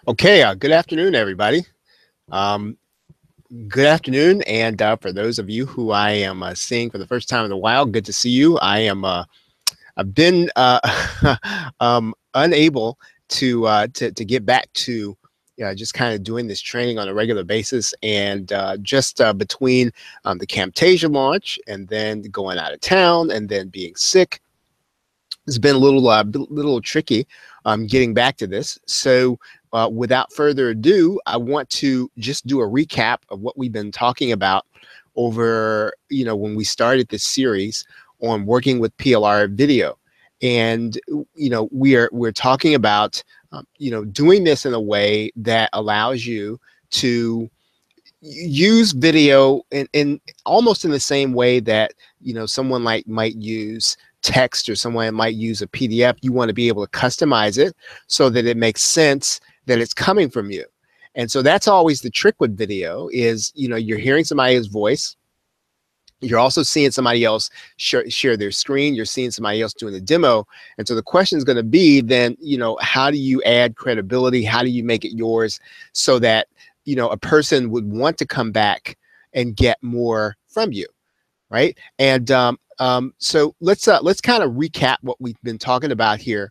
Okay, good afternoon, everybody. Um, Good afternoon, and for those of you who I am seeing for the first time in a while, good to see you. I've been unable to get back to just kind of doing this training on a regular basis, and just between the Camtasia launch and then going out of town and then being sick, it's been a little tricky getting back to this. So without further ado, I want to just do a recap of what we've been talking about over, when we started this series on working with PLR video. And, we're talking about, doing this in a way that allows you to use video in almost in the same way that someone might use text, or someone might use a PDF. You want to be able to customize it so that it makes sense that it's coming from you. And so that's always the trick with video is, you're hearing somebody's voice. You're also seeing somebody else share their screen. You're seeing somebody else doing the demo. And so the question is going to be then, how do you add credibility? How do you make it yours so that, a person would want to come back and get more from you, right? And so let's kind of recap what we've been talking about here.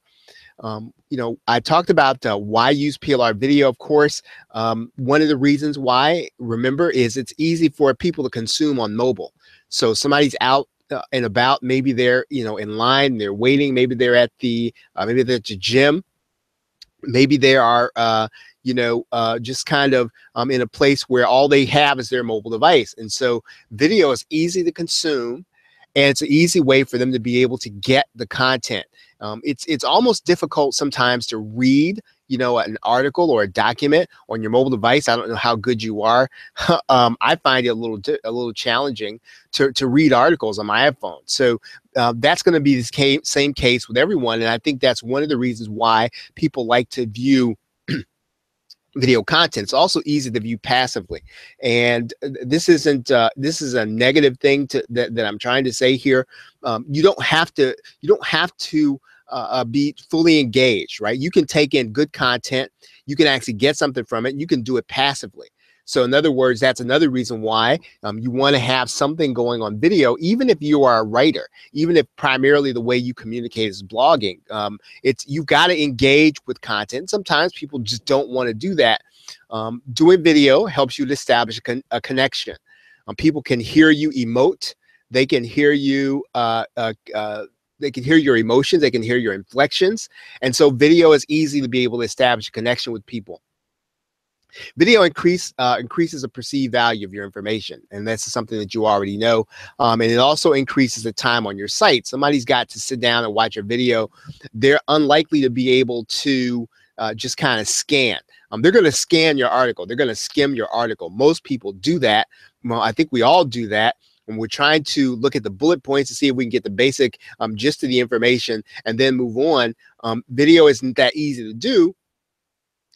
I talked about why use PLR video. Of course, one of the reasons why, remember, is it's easy for people to consume on mobile. So somebody's out and about, maybe they're in line, they're waiting, maybe they're at the gym, maybe they are just kind of in a place where all they have is their mobile device. And so video is easy to consume, and it's an easy way for them to be able to get the content. It's almost difficult sometimes to read, an article or a document on your mobile device. I don't know how good you are. I find it a little challenging to read articles on my iPhone. So that's going to be the same case with everyone. And I think that's one of the reasons why people like to view video content. It's also easy to view passively, and this is a negative thing that I'm trying to say here. You don't have to be fully engaged, right? You can take in good content, you can actually get something from it, you can do it passively. So in other words, that's another reason why you want to have something going on video, even if you are a writer, even if primarily the way you communicate is blogging. You got to engage with content. Sometimes people just don't want to do that. Doing video helps you to establish a connection. People can hear you emote. They can hear you. They can hear your emotions. They can hear your inflections. And so video is easy to be able to establish a connection with people. Video increases the perceived value of your information, and that's something that you already know. And it also increases the time on your site. Somebody's got to sit down and watch a video. They're unlikely to be able to just kind of scan. They're going to scan your article. They're going to skim your article. Most people do that. Well, I think we all do that. And we're trying to look at the bullet points to see if we can get the basic gist of the information and then move on. Video isn't that easy to do.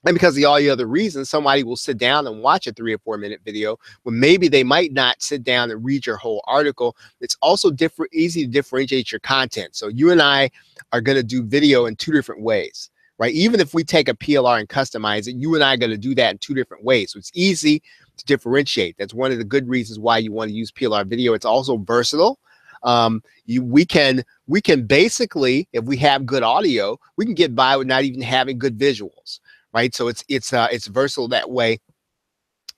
And because of all the other reasons, somebody will sit down and watch a 3 or 4 minute video when maybe they might not sit down and read your whole article. It's also easy to differentiate your content. So you and I are going to do video in 2 different ways, right? Even if we take a PLR and customize it, you and I are going to do that in 2 different ways. So it's easy to differentiate. That's one of the good reasons why you want to use PLR video. It's also versatile. We can basically, if we have good audio, we can get by with not even having good visuals. Right, so it's versatile that way.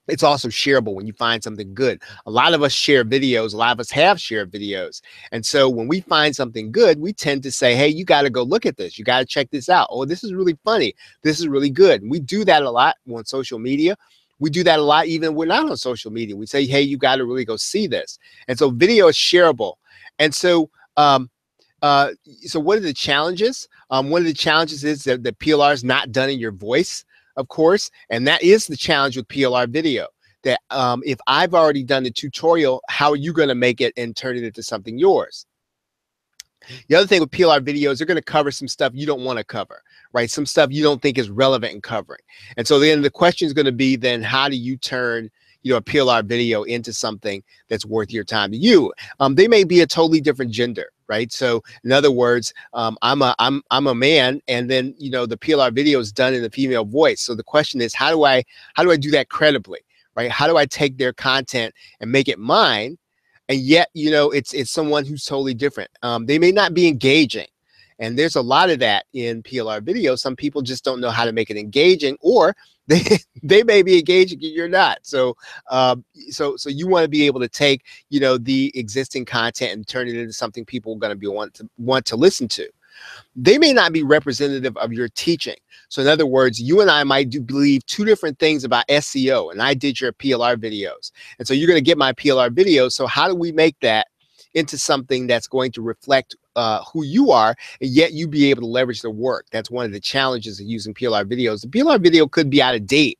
It's also shareable when you find something good. A lot of us share videos. A lot of us have shared videos. And so when we find something good, we tend to say, hey, you got to go look at this. You got to check this out. Oh, this is really funny. This is really good. And we do that a lot on social media. We do that a lot even when we're not on social media. We say, hey, you got to really go see this. And so video is shareable. And so so what are the challenges? One of the challenges is that the PLR is not done in your voice, of course, and that is the challenge with PLR video. That if I've already done the tutorial, how are you going to make it and turn it into something yours? The other thing with PLR videos, they're going to cover some stuff you don't want to cover, right? Some stuff you don't think is relevant in covering. And so then the question is going to be then, how do you turn a PLR video into something that's worth your time to you? They may be a totally different gender, right? So in other words, I'm a man, and then the PLR video is done in the female voice. So the question is, how do I do that credibly, right? How do I take their content and make it mine, and yet it's someone who's totally different. They may not be engaging, and there's a lot of that in PLR video. Some people just don't know how to make it engaging, or they they may be engaging and you're not. So so you want to be able to take the existing content and turn it into something people are going to be want to listen to. They may not be representative of your teaching. So in other words, you and I might believe two different things about SEO, and I did your PLR videos. And so you're going to get my PLR videos. So how do we make that into something that's going to reflect who you are, and yet you be able to leverage the work? That's one of the challenges of using PLR videos. The PLR video could be out of date,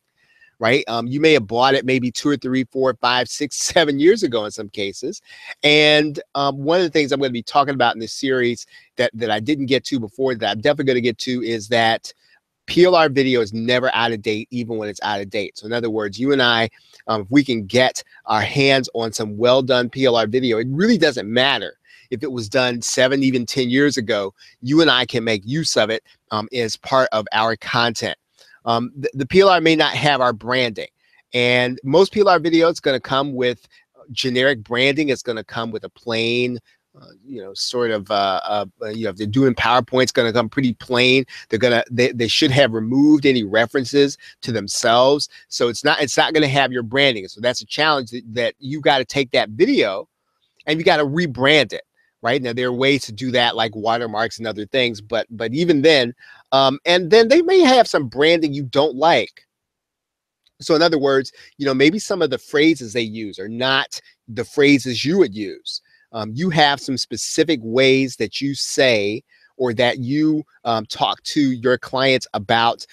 right? You may have bought it maybe 2 or 3, 4, 5, 6, 7 years ago in some cases. And one of the things I'm going to be talking about in this series that I didn't get to before, that I'm definitely going to get to, is that PLR video is never out of date, even when it's out of date. So in other words, you and I, if we can get our hands on some well-done PLR video, it really doesn't matter if it was done 7, even 10 years ago. You and I can make use of it as part of our content. The PLR may not have our branding, and most PLR video is going to come with generic branding. It's going to come with a plain, sort of, if they're doing PowerPoint, it's going to come pretty plain. They should have removed any references to themselves. So it's not going to have your branding. So that's a challenge that you got to take that video and you got to rebrand it. Right now, there are ways to do that, like watermarks and other things, but even then, and then they may have some branding you don't like. So in other words, maybe some of the phrases they use are not the phrases you would use. You have some specific ways that you say, or that you talk to your clients about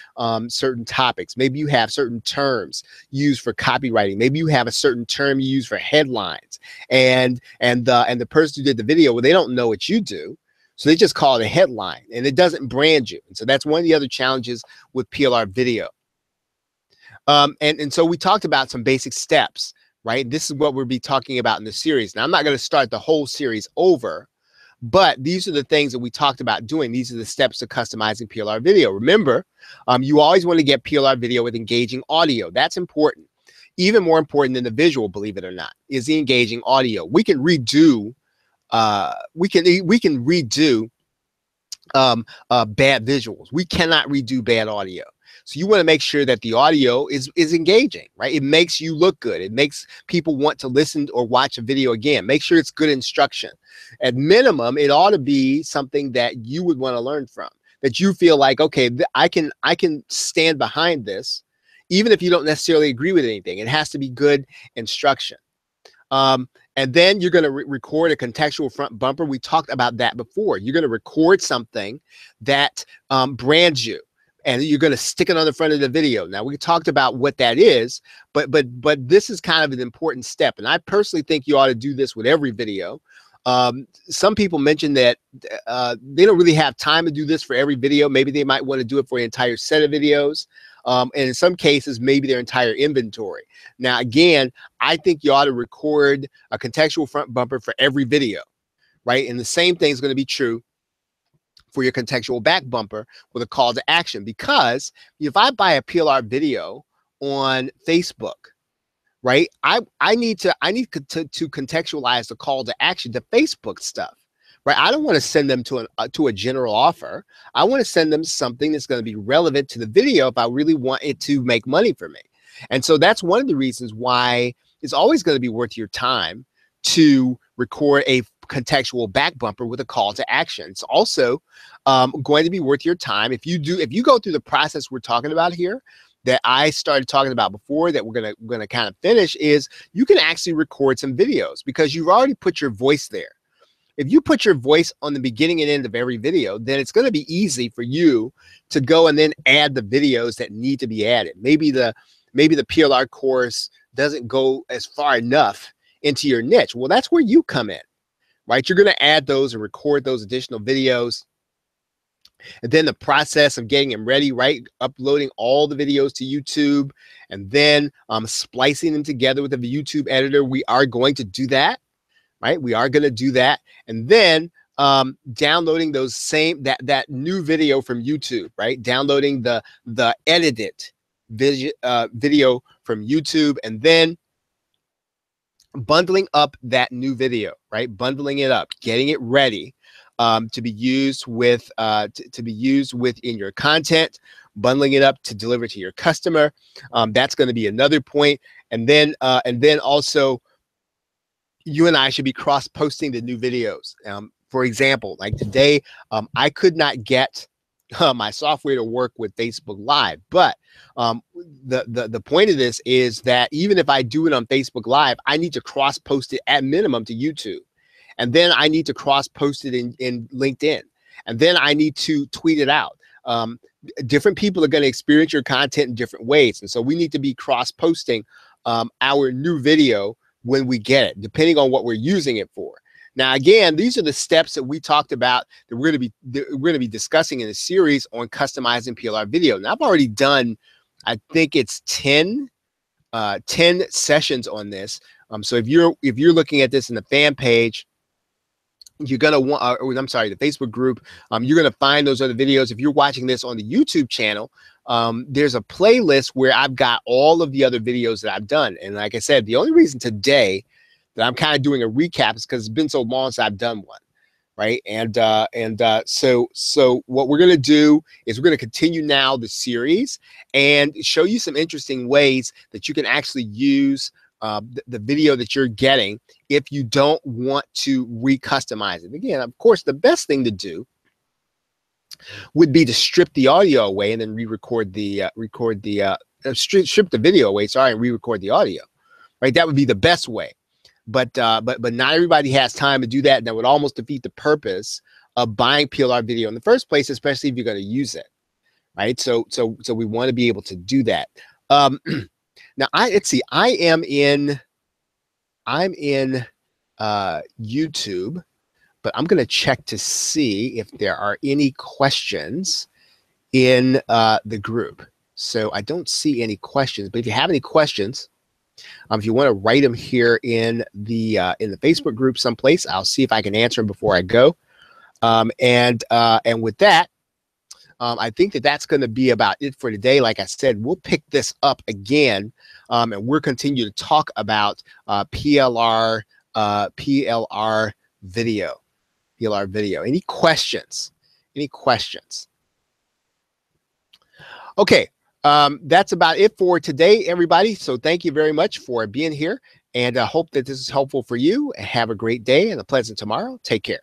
certain topics. Maybe you have certain terms used for copywriting. Maybe you have a certain term you use for headlines. And the person who did the video, well, they don't know what you do, so they just call it a headline, and it doesn't brand you. And so that's one of the other challenges with PLR video. And so we talked about some basic steps, right? This is what we'll be talking about in the series. Now, I'm not going to start the whole series over, but these are the things that we talked about doing. These are the steps to customizing PLR video. Remember, you always want to get PLR video with engaging audio. That's important. Even more important than the visual, believe it or not, is the engaging audio. We can redo, bad visuals. We cannot redo bad audio. So you want to make sure that the audio is engaging, right? It makes you look good. It makes people want to listen or watch a video again. Make sure it's good instruction. At minimum, it ought to be something that you would want to learn from, that you feel like, okay, I can stand behind this, even if you don't necessarily agree with anything. It has to be good instruction. And then you're going to record a contextual front bumper. We talked about that before. You're going to record something that brands you, and you're going to stick it on the front of the video. Now, we talked about what that is, but this is kind of an important step. And I personally think you ought to do this with every video. Some people mention that they don't really have time to do this for every video. Maybe they might want to do it for an entire set of videos. And in some cases, maybe their entire inventory. Now, again, I think you ought to record a contextual front bumper for every video, right? And the same thing is going to be true for your contextual back bumper with a call to action. Because if I buy a PLR video on Facebook, right, I need to contextualize the call to action to Facebook stuff, right? I don't want to send them to a general offer. I want to send them something that's going to be relevant to the video if I really want it to make money for me. And so that's one of the reasons why it's always going to be worth your time to record a contextual back bumper with a call to action. It's also going to be worth your time if you go through the process we're talking about here, that I started talking about before, that we're gonna kind of finish, is you can actually record some videos because you've already put your voice there. If you put your voice on the beginning and end of every video, then it's going to be easy for you to go and then add the videos that need to be added. Maybe the PLR course doesn't go as far enough into your niche. Well, that's where you come in, right? You're going to add those and record those additional videos. And then the process of getting them ready, right? Uploading all the videos to YouTube and then splicing them together with a YouTube editor. We are going to do that, right? We are going to do that. And then downloading that new video from YouTube, right? Downloading the edited video from YouTube, and then bundling up that new video, right? Bundling it up, getting it ready to be used with to be used within your content, bundling it up to deliver to your customer. That's going to be another point. And then also, you and I should be cross-posting the new videos. For example, like today, I could not get my software to work with Facebook Live, but the point of this is that even if I do it on Facebook Live, I need to cross-post it at minimum to YouTube, and then I need to cross-post it in LinkedIn, and then I need to tweet it out. Different people are going to experience your content in different ways, and so we need to be cross-posting our new video when we get it, depending on what we're using it for. Now, again, these are the steps that we talked about that we're going to be discussing in a series on customizing PLR video. Now, I've already done, I think it's 10 sessions on this. So if you're looking at this in the fan page, you're going to want, I'm sorry, the Facebook group, you're going to find those other videos. If you're watching this on the YouTube channel, there's a playlist where I've got all of the other videos that I've done. And like I said, the only reason today that I'm kind of doing a recap is because it's been so long since I've done one, right? So what we're going to do is we're going to continue now the series and show you some interesting ways that you can actually use the video that you're getting if you don't want to re-customize it. Again, of course, the best thing to do would be to strip the audio away and then re-record the strip the video away, sorry, and re-record the audio, right? That would be the best way. But not everybody has time to do that, and that would almost defeat the purpose of buying PLR video in the first place, especially if you're going to use it, right? So we want to be able to do that. Now let's see, I'm in YouTube, but I'm going to check to see if there are any questions in the group. So I don't see any questions, but if you have any questions, if you want to write them here in the Facebook group someplace, I'll see if I can answer them before I go. And with that, I think that's going to be about it for today. Like I said, we'll pick this up again, and we'll continue to talk about PLR video. Any questions? Any questions? Okay. That's about it for today, everybody. So thank you very much for being here, and I hope that this is helpful for you. Have a great day and a pleasant tomorrow. Take care.